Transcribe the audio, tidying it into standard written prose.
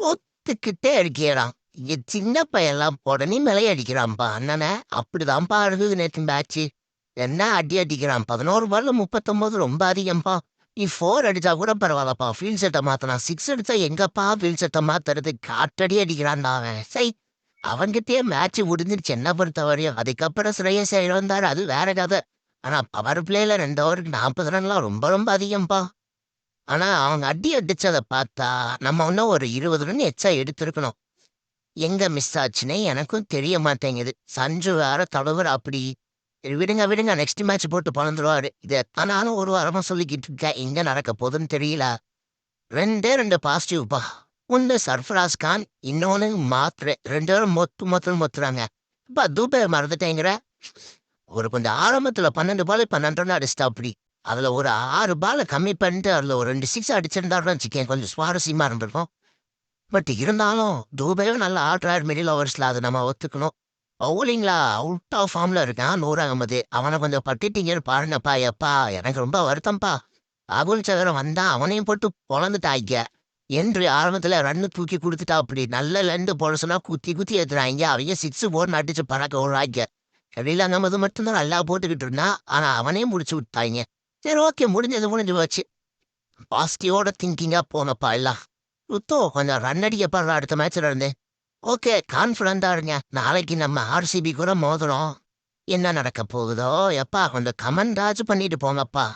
ஒத்துக்கிட்டே இருக்கிறான். இங்க சின்ன பையன்லாம் உடனே மேலே அடிக்கிறான்ப்பா அண்ணனை. அப்படிதான்ப்பா அழுகுது நேற்று மேட்ச்சு. என்ன அடி அடிக்கிறான் 11 பால்ல 39 ரொம்ப அதிகம்ப்பா. நீ 4 அடிச்சா கூட பரவாயில்லப்பா, ஃபீல்ட் செட்டை மாத்தலாம். 6 அடிச்சா எங்கப்பா ஃபீல்ட் செட்டை மாத்துறது? காட்டடி அடிக்கிறான்டா அவன். சை, அவன்கிட்டயே மேட்ச் முடிஞ்சிருச்சு என்ன பொறுத்த வரையும். அதுக்கப்புறம் ஸ்ரேயஸ் ஐயர் வந்தாரு, அது வேற கதை. ஆனா பவர் பிளேல 2 ஓவருக்கு 40 ரன்லாம் ரொம்ப ரொம்ப அதிகம்ப்பா. ஆனா அவங்க அடி அடிச்சத பார்த்தா நம்ம இன்னும் ஒரு 20 ரன் எச்சா எடுத்திருக்கணும். எங்க மிஸ் ஆச்சுன்னே எனக்கும் தெரிய மாட்டேங்குது. சஞ்சு வேற தடவுற அப்படி. சரி, விடுங்க விடுங்க, நெக்ஸ்ட் மேட்ச் போட்டு பொழந்துருவாரு. இது எத்தனை நாளும் ஒரு வாரமா சொல்லிக்கிட்டு இருக்கேன், எங்க நடக்க போகுதுன்னு தெரியல. 2 பாசிட்டிவ்ப்பா. ஒண்ணு சர்ஃபராஸ் கான், இன்னொன்னு மாத்ரே. 2 பேரும் மொத்துறாங்க. இப்ப தூபே மறந்துட்டேங்கிற. ஒரு கொஞ்சம் ஆரம்பத்துல 12 பால் 12 ரன் அடிச்சிட்டாப்படி. அதுல ஒரு 6 பால கம்மி பண்ணிட்டு அதுல ஒரு 2 6 அடிச்சிருந்தாருன்னு வச்சுக்கேன், கொஞ்சம் சுவாரஸ்யமா இருந்திருக்கும். பட் இருந்தாலும் தூபேவும் நல்லா ஆடுறாரு மிடில் ஓவர்ஸ்ல, அது நம்ம ஒத்துக்கணும். பவுலிங்ல அவுட் ஆஃப் ஃபார்ம்ல இருக்கான் நூர் அகமது. அவனை கொஞ்சம் பட்டிட்டீங்கன்னு பாருங்கப்பா. எப்பா, எனக்கு ரொம்ப வருத்தம்ப்பா. ராகுல் சகரம் வந்தா அவனையும் போட்டு பொழந்துட்டாய்ங்க. என்று ஆரம்பத்துல ரன்னு தூக்கி கொடுத்துட்டா அப்படி நல்ல லண்டு போட சொன்னா குத்தி குத்தி ஏத்துறாங்க. அவங்க 6 4 அடிச்சு பறக்க விடுறாங்க. வெளியில அகமது மட்டும்தான் நல்லா போட்டுக்கிட்டு இருந்தான். ஆனா அவனே முடிச்சு விட்டாங்க. சரி, ஓகே, முடிஞ்சது முடிஞ்சு போச்சு. பாசிட்டிவோட திங்கிங்கா போனப்பா எல்லாம். சுத்தம் கொஞ்சம் ரன் அடிக்க பாடுற அடுத்த மேட்ச்ல இருந்து. ஓகே, கான்ஃபிடண்டா இருங்க. நாளைக்கு நம்ம ஆர்சிபி கூட மோதுறோம். என்ன நடக்க போகுதோ எப்பா, கொஞ்சம் கமெண்டாச்சும் பண்ணிட்டு போங்கப்பா.